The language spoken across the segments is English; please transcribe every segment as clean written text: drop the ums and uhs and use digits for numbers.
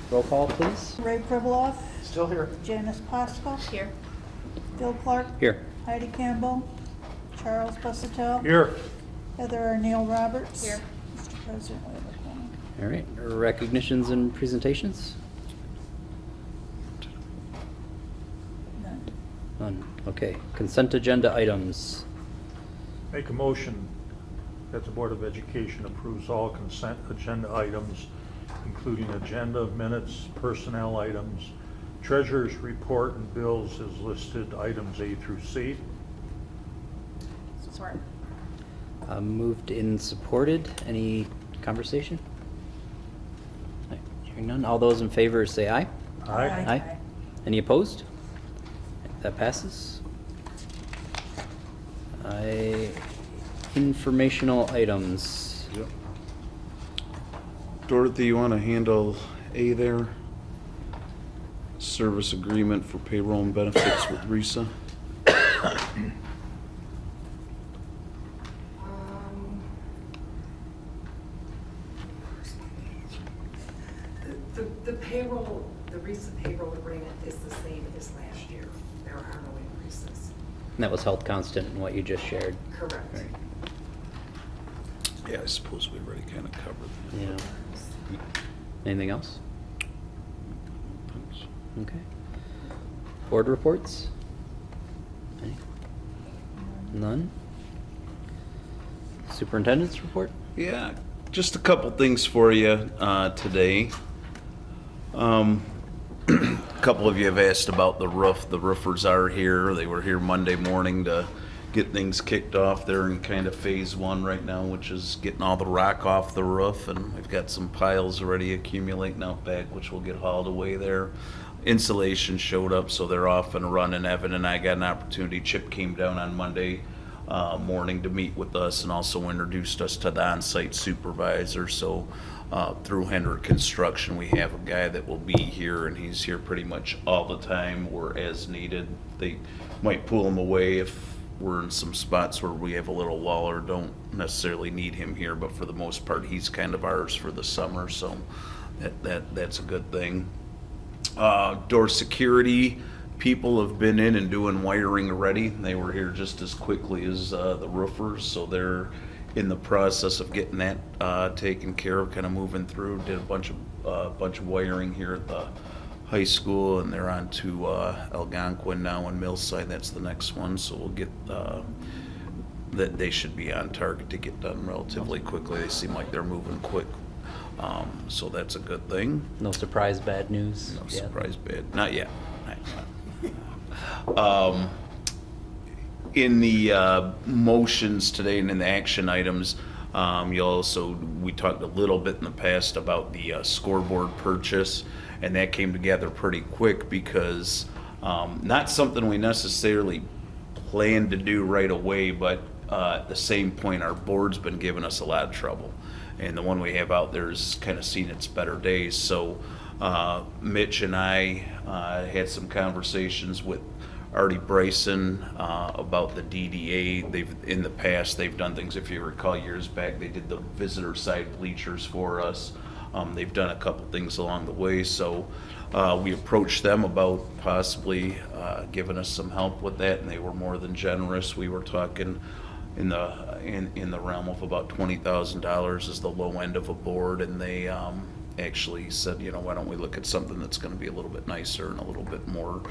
Roll call, please. Ray Priviloff, Still here. Janice Pascal, Here. Phil Clark, Here. Heidi Campbell, Charles Busuttil, Here. Heather O'Neill Roberts. Here. Mr. President, we have a quorum. All right, recognitions and presentations? None. None. Okay, consent agenda items. Make a motion that the Board of Education approves all consent agenda items, including agenda, minutes, personnel items, treasurer's report, and bills as listed, items A through C. Support. Moved and supported. Any conversation? All right, hearing none. All those in favor say aye. Aye. Aye. Any opposed? That passes. Informational items. Yep. Dorothy, you want to handle A there? Service agreement for payroll and benefits with RISA? The payroll, the recent payroll agreement is the same as last year. There are no increases. And that was held constant in what you just shared. Correct. Right. Yeah, I suppose we already kind of covered that. Yeah. Anything else? Thanks. Okay. Board reports? Any? None? Superintendent's report? Yeah, just a couple things for you today. A couple of you have asked about the roof. The roofers are here. They were here Monday morning to get things kicked off. They're in kind of phase one right now, which is getting all the rock off the roof, and we've got some piles already accumulating out back, which will get hauled away there. Insulation showed up, so they're off and running. Evan and I got an opportunity. Chip came down on Monday morning to meet with us and also introduced us to the on-site supervisor. So through Hendrick Construction, we have a guy that will be here, and he's here pretty much all the time or as needed. They might pull him away if we're in some spots where we have a little lull or don't necessarily need him here, but for the most part, he's kind of ours for the summer, so that's a good thing. Door security people have been in and doing wiring already. They were here just as quickly as the roofers, so they're in the process of getting that taken care of, kind of moving through. Did a bunch of wiring here at the high school, and they're on to Algonquin now and Millside. That's the next one, so we'll get that. They should be on target to get done relatively quickly. They seem like they're moving quick, so that's a good thing. No surprise bad news? No yet? surprise bad, not yet. In the motions today and in the action items, we talked a little bit in the past about the scoreboard purchase, and that came together pretty quick because not something we necessarily planned to do right away, but at the same point, our board's been giving us a lot of trouble, and the one we have out there has kind of seen its better days. So Mitch and I had some conversations with Artie Bryson about the DDA. In the past they've done things, if you recall years back, they did the visitor side bleachers for us. They've done a couple things along the way, so we approached them about possibly giving us some help with that, and they were more than generous. We were talking in the realm of about $20,000 is the low end of a board, and they actually said, why don't we look at something that's going to be a little bit nicer and a little bit more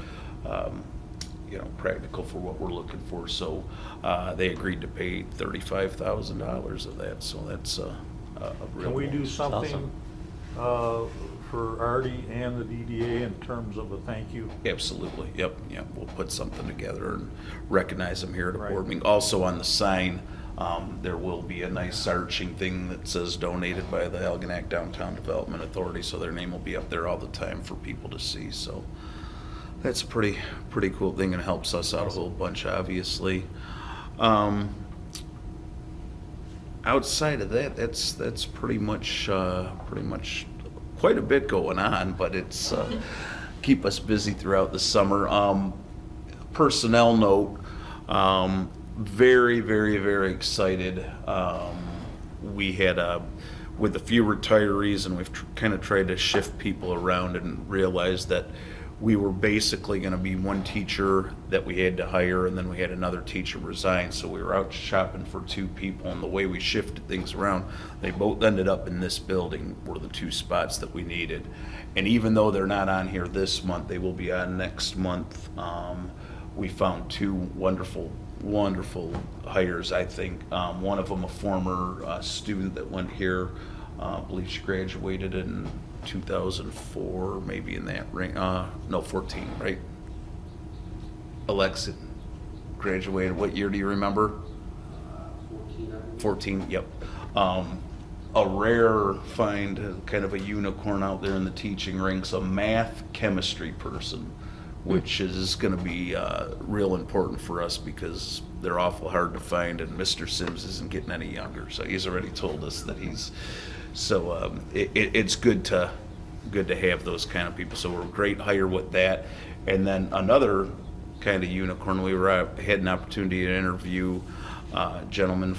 practical for what we're looking for. So they agreed to pay $35,000 of that. So that's a real. Can we do awesome. something for Artie and the DDA in terms of a thank you? Absolutely. Yep. We'll put something together and recognize them here at a Right. board meeting. Also on the sign, there will be a nice arching thing that says donated by the Algonac Downtown Development Authority, so their name will be up there all the time for people to see. So that's a pretty cool thing, and helps us out a whole bunch, obviously. Outside of that, that's pretty much quite a bit going on, but it's keep us busy throughout the summer. Personnel note, very, very, very excited. with a few retirees, and we've kind of tried to shift people around and realized that we were basically going to be one teacher that we had to hire, and then we had another teacher resign, so we were out shopping for two people, and the way we shifted things around, they both ended up in this building were the two spots that we needed. And even though they're not on here this month, they will be on next month. We found two wonderful hires, I think. One of them a former student that went here, I believe she graduated in 2004, maybe in that ring. No, 14, right? Alexa graduated. What year do you remember? 14, yep. A rare find, kind of a unicorn out there in the teaching ranks, a math chemistry person, which is going to be real important for us because they're awful hard to find, and Mr. Sims isn't getting any younger, so he's already told us that he's. So it's good to have those kind of people. So we're a great hire with that, and then another kind of unicorn. We had an opportunity to interview a gentleman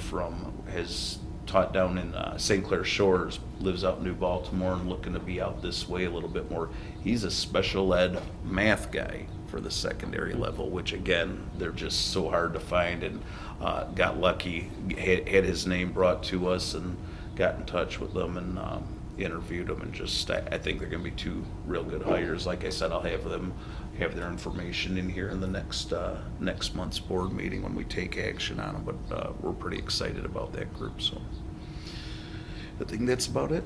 has taught down in St. Clair Shores, lives out in New Baltimore, and looking to be out this way a little bit more. He's a special ed math guy for the secondary level, which again, they're just so hard to find, and got lucky, had his name brought to us and got in touch with them and interviewed them, and just I think they're going to be two real good hires. Like I said, I'll have them have their information in here in the next month's board meeting when we take action on them. But we're pretty excited about that group. So I think that's about it.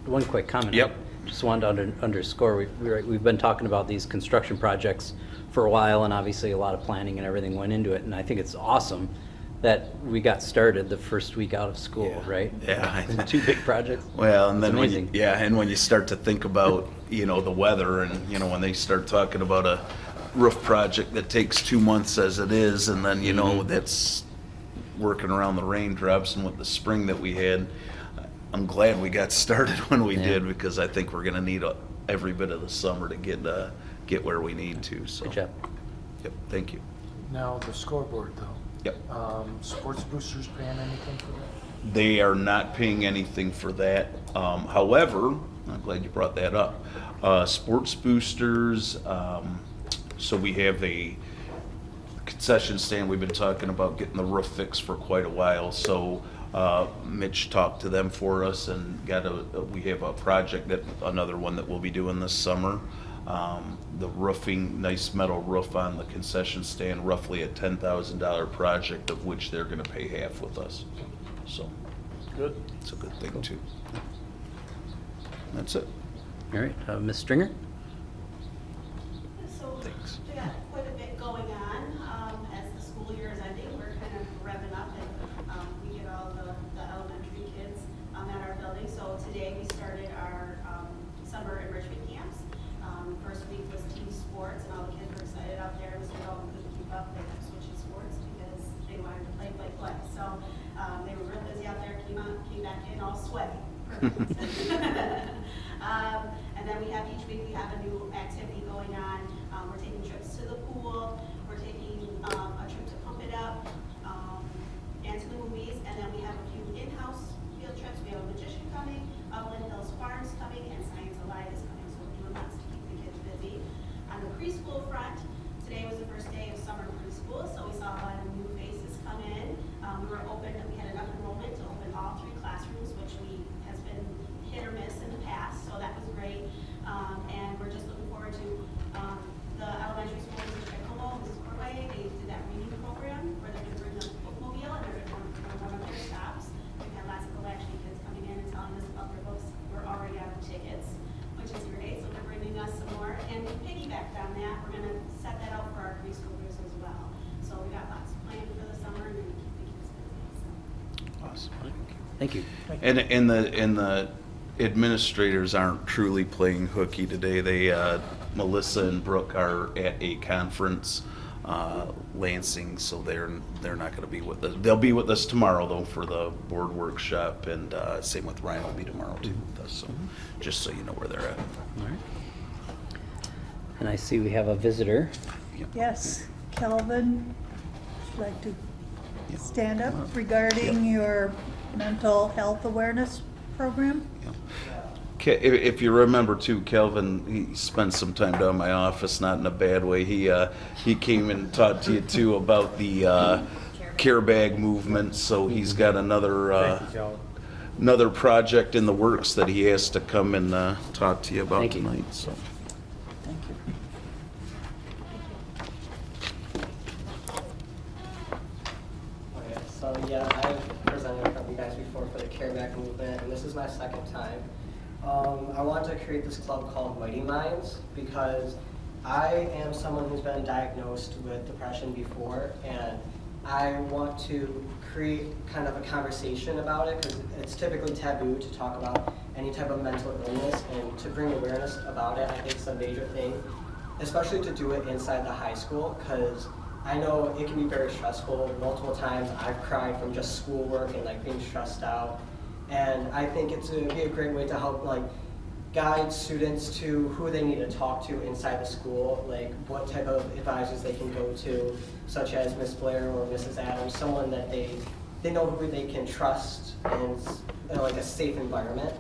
One quick comment. Yep. Just wanted to underscore, we've been talking about these construction projects for a while, and obviously a lot of planning and everything went into it, and I think it's awesome that we got started the first week out of school, Yeah. right? Yeah. Two big projects. Well, and then It's amazing. and when you start to think about, the weather, and, when they start talking about a roof project that takes 2 months as it is, and then, that's working around the raindrops, and with the spring that we had, I'm glad we got started when we Yeah. did, because I think we're gonna need every bit of the summer to get where we need to, so. Good job. Yep, thank you. Now, the scoreboard though. Yep. Sports boosters paying anything for that? They are not paying anything for that. However, I'm glad you brought that up. Sports boosters, so we have a concession stand. We've been talking about getting the roof fixed for quite a while. So Mitch talked to them for us and we have a project, another one that we'll be doing this summer. The roofing, nice metal roof on the concession stand, roughly a $10,000 project, of which they're gonna pay half with us. So, Good. it's a good thing too. That's it. All right, Ms. Stringer? So Thanks. we got quite a bit going on. As the school year is ending, we're kind of revving up, and we get all the elementary kids at our building. So today we started our summer enrichment camps. First week was team sports, and all the kids were excited out there. We said, oh, we couldn't keep up. They kept switching sports because they wanted to play. So they were real busy out there, came back in all sweaty. Perfect. And then each week we have a new activity going on. We're taking trips to the pool, we're taking a trip to Pump It Up, and to the movies, and then we have a few in-house field trips. We have a magician coming, Upland Hills Farms coming, and Science Alive is coming, so we're doing lots to keep the kids busy. On the preschool front, today was the first day of summer preschool, so we saw a lot of new faces come in. We had enough enrollment to open all 3 classrooms, which has been hit or miss in the past, so that was great. And we're just looking forward to the elementary schools in Chicago, Mrs. Corway. They did that reading program where they're going to bring the bookmobile and they're going to go to one of their stops. We've had lots of actually kids coming in and telling us about their books. We're already out of tickets, which is great. So they're bringing us some more. And to piggyback on that, we're going to set that out for our preschoolers as well. So we got lots planned for the summer and we're going to keep the kids busy. So. Awesome. Thank you. And the administrators aren't truly playing hooky today. They, Melissa and Brooke are at a conference, Lansing, so they're not going to be with us. They'll be with us tomorrow though for the board workshop, and same with Ryan will be tomorrow too with us. So just so you know where they're at. All right. And I see we have a visitor. Yes, Kelvin, would you like to stand up regarding your mental health awareness program? If you remember too, Kelvin, he spent some time down in my office, not in a bad way. He came and talked to you too about the care bag movement. So he's got another project in the works that he has to come and talk to you about Thank you. tonight. So. Thank you. Okay, so yeah, I've presented in front of you guys before for the Care Back movement, and this is my second time. I want to create this club called Mighty Minds because I am someone who's been diagnosed with depression before, and I want to create kind of a conversation about it because it's typically taboo to talk about any type of mental illness, and to bring awareness about it, I think it's a major thing, especially to do it inside the high school because I know it can be very stressful. Multiple times I've cried from just schoolwork and like being stressed out. And I think it'd be a great way to help like guide students to who they need to talk to inside the school, like what type of advisors they can go to, such as Miss Blair or Mrs. Adams, someone that they know who they can trust in like a safe environment.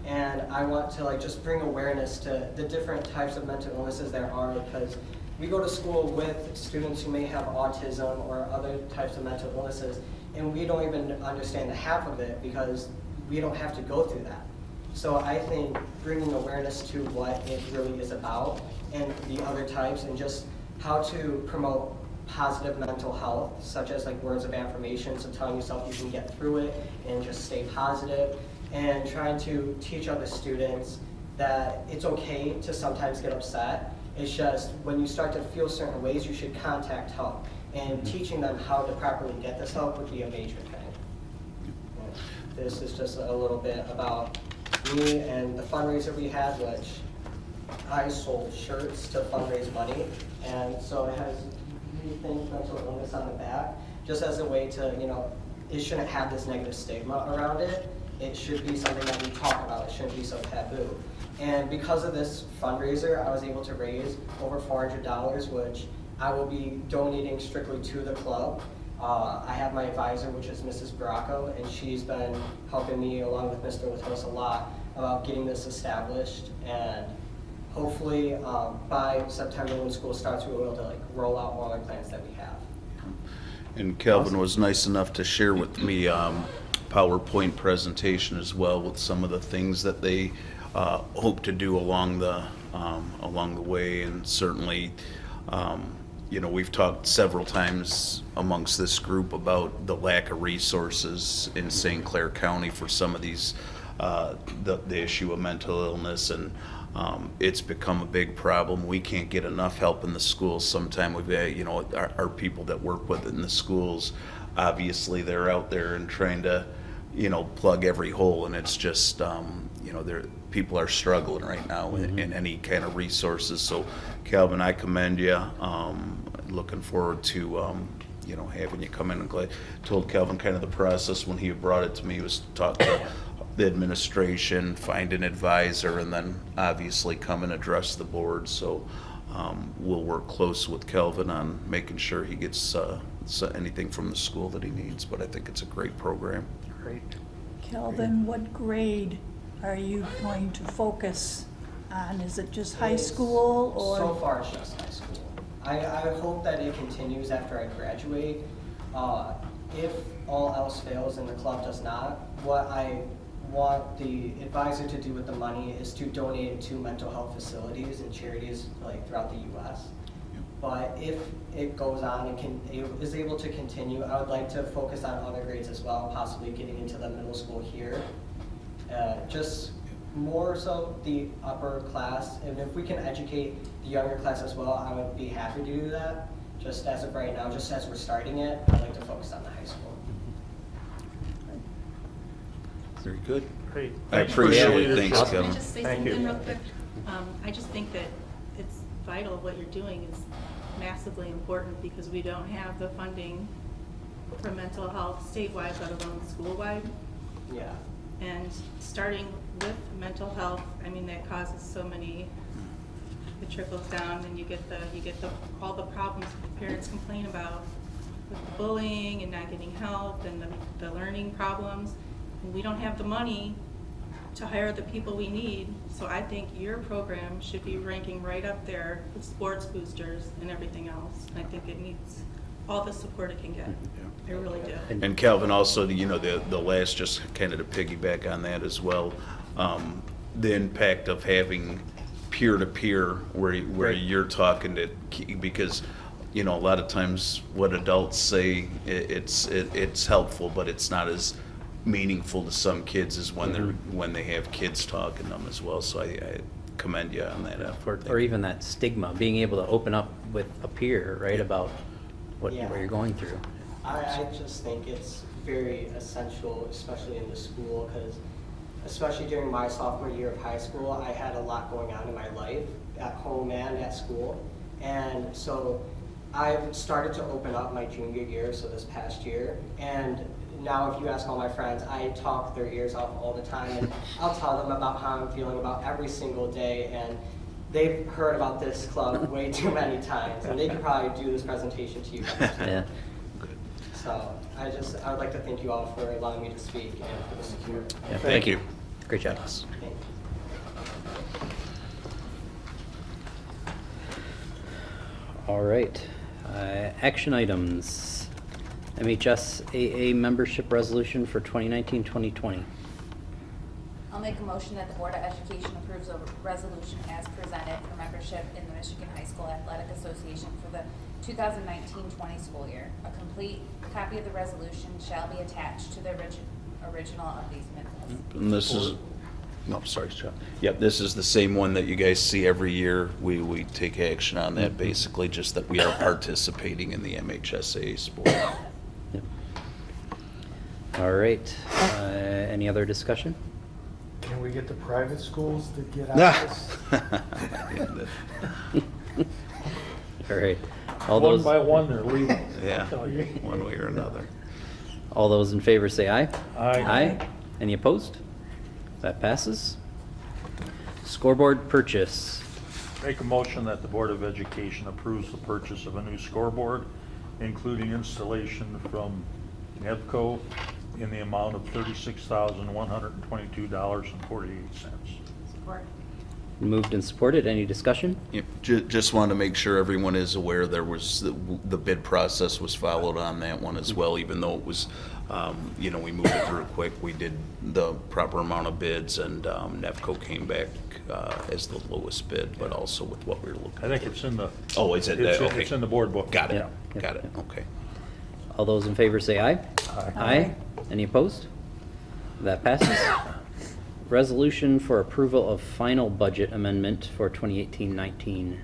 And I want to like just bring awareness to the different types of mental illnesses there are, because we go to school with students who may have autism or other types of mental illnesses, and we don't even understand the half of it because we don't have to go through that. So I think bringing awareness to what it really is about and the other types, and just how to promote positive mental health, such as like words of affirmation, so telling yourself you can get through it and just stay positive, and trying to teach other students that it's okay to sometimes get upset. It's just when you start to feel certain ways, you should contact help. And teaching them how to properly get this help would be a major thing. This is just a little bit about me and the fundraiser we had, which I sold shirts to fundraise money. And so it has rethink mental illness on the back, just as a way to, it shouldn't have this negative stigma around it. It should be something that we talk about. It shouldn't be so taboo. And because of this fundraiser, I was able to raise over $400, which I will be donating strictly to the club. I have my advisor, which is Mrs. Baracco, and she's been helping me along with Mr. Latos a lot about getting this established. And hopefully by September when school starts, we'll be able to like roll out all our plans that we have. And Kelvin was nice enough to share with me PowerPoint presentation as well with some of the things that they hope to do along the way. And certainly we've talked several times amongst this group about the lack of resources in St. Clair County for some of these the issue of mental illness, and it's become a big problem. We can't get enough help in the schools. Sometimes we've our people that work with it in the schools, obviously they're out there and trying to plug every hole, and it's just people are struggling right now in any kind of resources. So Calvin, I commend you. Looking forward to having you come in. And told Calvin kind of the process when he brought it to me was to talk to the administration, find an advisor, and then obviously come and address the board. So we'll work close with Calvin on making sure he gets anything from the school that he needs. But I think it's a great program. Great. Kelvin, what grade are you going to focus on? Is it just high school or? So far it's just high school. I hope that it continues after I graduate. If all else fails and the club does not, what I want the advisor to do with the money is to donate it to mental health facilities and charities like throughout the U.S. But if it goes on and is able to continue, I would like to focus on other grades as well, possibly getting into the middle school here. Just more so the upper class, and if we can educate the younger class as well, I would be happy to do that. Just as of right now, just as we're starting it, I'd like to focus on the high school. Very good. Great. I Thanks for appreciate your it. leadership. Thanks, Can I Kevin. just say Thank you. something real quick? I just think that it's vital what you're doing is massively important because we don't have the funding for mental health statewide, let alone school-wide. Yeah. And starting with mental health, I mean, that causes so many, it trickles down and you get all the problems that parents complain about with the bullying and not getting help and the learning problems. And we don't have the money to hire the people we need. So I think your program should be ranking right up there with sports boosters and everything else. And I think it needs all the support it can get. I really do. And Calvin, also, you know, the last, just kind of to piggyback on that as well, the impact of having peer-to-peer where Right. you're talking to, because, you know, a lot of times what adults say, it's helpful, but it's not as meaningful to some kids as when they have kids talking to them as well. So I commend you on that effort. Or even that stigma, being able to open up with a peer, right, about what Yeah. you're going through. I just think it's very essential, especially in the school, because especially during my sophomore year of high school, I had a lot going on in my life, at home and at school. And so I've started to open up my junior year, so this past year. And now if you ask all my friends, I talk their ears off all the time. And I'll tell them about how I'm feeling about every single day. And they've heard about this club way too many times. And they could probably do this presentation to you guys too. Yeah. So I would like to thank you all for allowing me to speak and for the support. Yeah, Thank you. Great job. Thank you. All right. Action items. MHS AA membership resolution for 2019-2020. I'll make a motion that the Board of Education approves a resolution as presented for membership in the Michigan High School Athletic Association for the 2019-20 school year. A complete copy of the resolution shall be attached to the original of these minutes. And this is, no, sorry, Chuck. Yep, this is the same one that you guys see every year. We take action on that, basically, just that we are participating in the MHSAA sport. Yep. All right. Any other discussion? Can we get the private schools to get out of this? All right. All One those, by one, they're leaving. Yeah, I'll tell you. one way or another. all those in favor say aye. Aye. Aye. Any opposed? That passes. Scoreboard purchase. Make a motion that the Board of Education approves the purchase of a new scoreboard, including installation from Nevco in the amount of $36,122.48. Support. Moved and supported. Any discussion? Yep, just wanted to make sure everyone is aware there was, the bid process was followed on that one as well, even though it was, you know, we moved it through quick. We did the proper amount of bids, and Nevco came back as the lowest bid, but also with what we were looking for. I think it's in the. Oh, is it? It's in- Okay. It's in the board book. Got it, Yeah. Yep. got it, okay. All those in favor say aye. Aye. Aye. Any opposed? That passes. Resolution for approval of final budget amendment for 2018-19.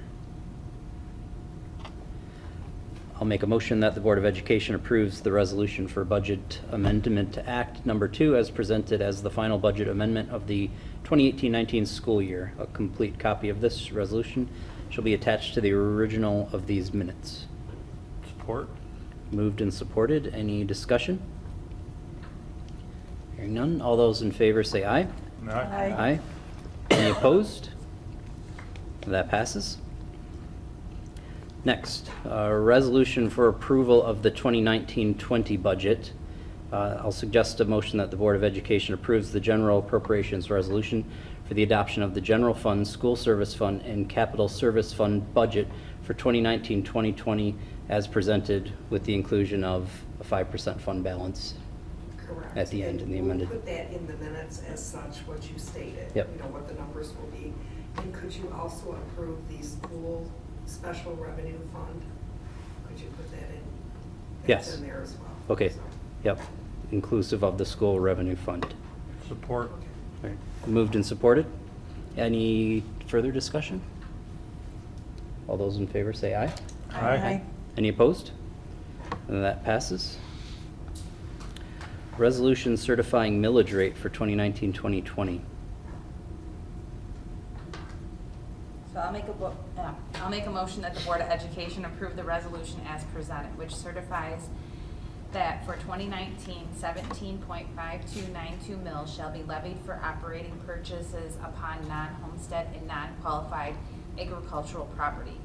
I'll make a motion that the Board of Education approves the resolution for Budget Amendment Act Number 2 as presented as the final budget amendment of the 2018-19 school year. A complete copy of this resolution shall be attached to the original of these minutes. Support? Moved and supported. Any discussion? Hearing none. All those in favor say aye. Aye. Aye. Any opposed? That passes. Next, resolution for approval of the 2019-20 budget. I'll suggest a motion that the Board of Education approves the general appropriations resolution for the adoption of the general fund, school service fund, and capital service fund budget for 2019-2020 as presented with the inclusion of a 5% fund balance. Correct. At the end in the And amended- we'll put that in the minutes as such, what you stated. Yep. You know, what the numbers will be. And could you also approve the school special revenue fund? Could you put that in? Yes. That's in there as well. Okay, So, yep, inclusive of the school revenue fund. Support? okay. All right. Moved and supported. Any further discussion? All those in favor say aye. Aye. Any opposed? And that passes. Resolution certifying millage rate for 2019-2020. So I'll make a motion that the Board of Education approve the resolution as presented, which certifies that for 2019, 17.5292 mils shall be levied for operating purchases upon non-homestead and non-qualified agricultural property.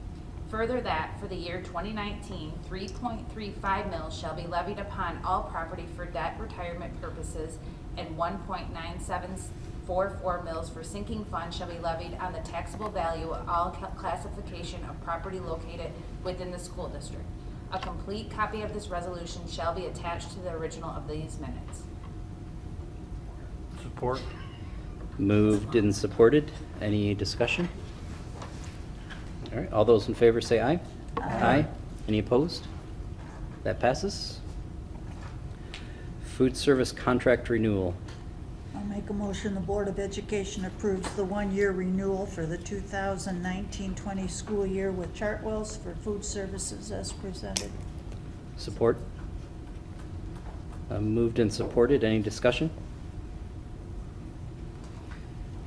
Further, that for the year 2019, 3.35 mils shall be levied upon all property for debt retirement purposes and 1.97 .44 mils for sinking fund shall be levied on the taxable value of all classification of property located within the school district. A complete copy of this resolution shall be attached to the original of these minutes. Support? Moved and supported. Any discussion? All right, all those in favor say aye. Aye. Any opposed? That passes. Food service contract renewal. I'll make a motion, the Board of Education approves the one-year renewal for the 2019-20 school year with Chartwell's for food services as presented. Support. Moved and supported. Any discussion?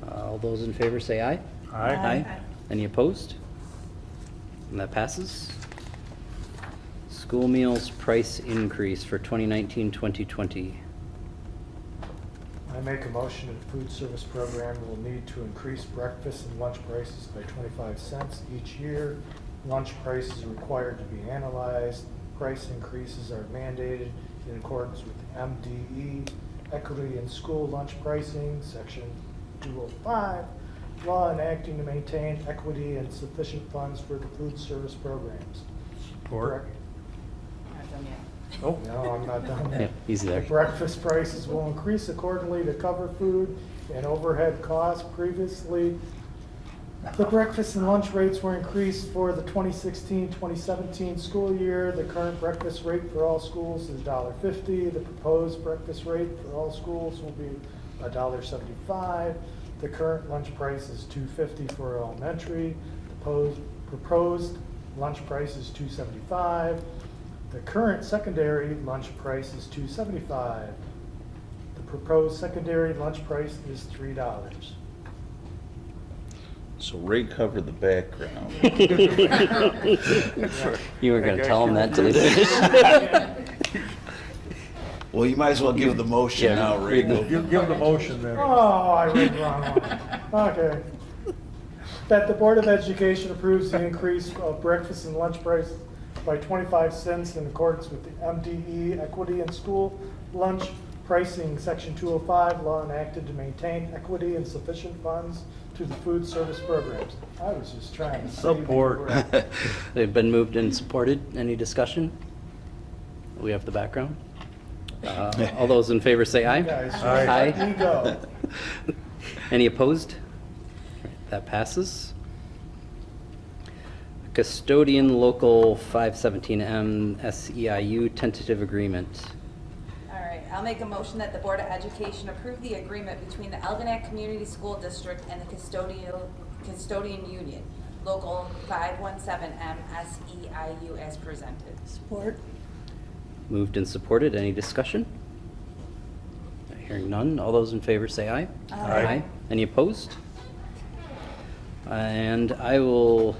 All those in favor say aye. Aye. Aye. Any opposed? And that passes. School meals price increase for 2019-2020. I make a motion that the food service program will need to increase breakfast and lunch prices by 25 cents each year. Lunch prices are required to be analyzed. Price increases are mandated in accordance with MDE, Equity in School Lunch Pricing, Section 205, law enacting to maintain equity and sufficient funds for the food service programs. Support? Not done yet. Oh, No, I'm not done Yeah, yet. he's there. The breakfast prices will increase accordingly to cover food and overhead costs. Previously, the breakfast and lunch rates were increased for the 2016-2017 school year. The current breakfast rate for all schools is $1.50. The proposed breakfast rate for all schools will be $1.75. The current lunch price is $2.50 for elementary. The proposed lunch price is $2.75. The current secondary lunch price is $2.75. The proposed secondary lunch price is $3. So Ray covered the background. You were gonna tell him that till he finished. Well, you might as well give the motion Yeah. now, Ray. Go. give the motion then. Oh, I read the wrong one. Okay. That the Board of Education approves the increase of breakfast and lunch price by 25 cents in accordance with the MDE Equity in School Lunch Pricing, Section 205, law enacted to maintain equity and sufficient funds to the food service programs. I was just trying to say. Support. They've been moved and supported. Any discussion? We have the background. All those in favor say aye. Guys, Aye. let me go. Any opposed? That passes. Custodian Local 517M SEIU tentative agreement. All right, I'll make a motion that the Board of Education approve the agreement between the Algonac Community School District and the Custodian Union, Local 517M SEIU as presented. Support. Moved and supported. Any discussion? Hearing none. All those in favor say aye. Aye. Any opposed? And I will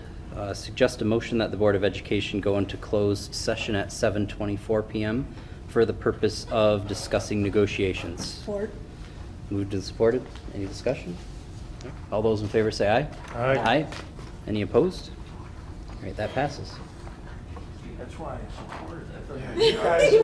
suggest a motion that the Board of Education go into closed session at 7:24 PM for the purpose of discussing negotiations. Support. Moved and supported. Any discussion? All those in favor say aye. Aye. Aye. Any opposed? All right, that passes. That's why I supported it. You guys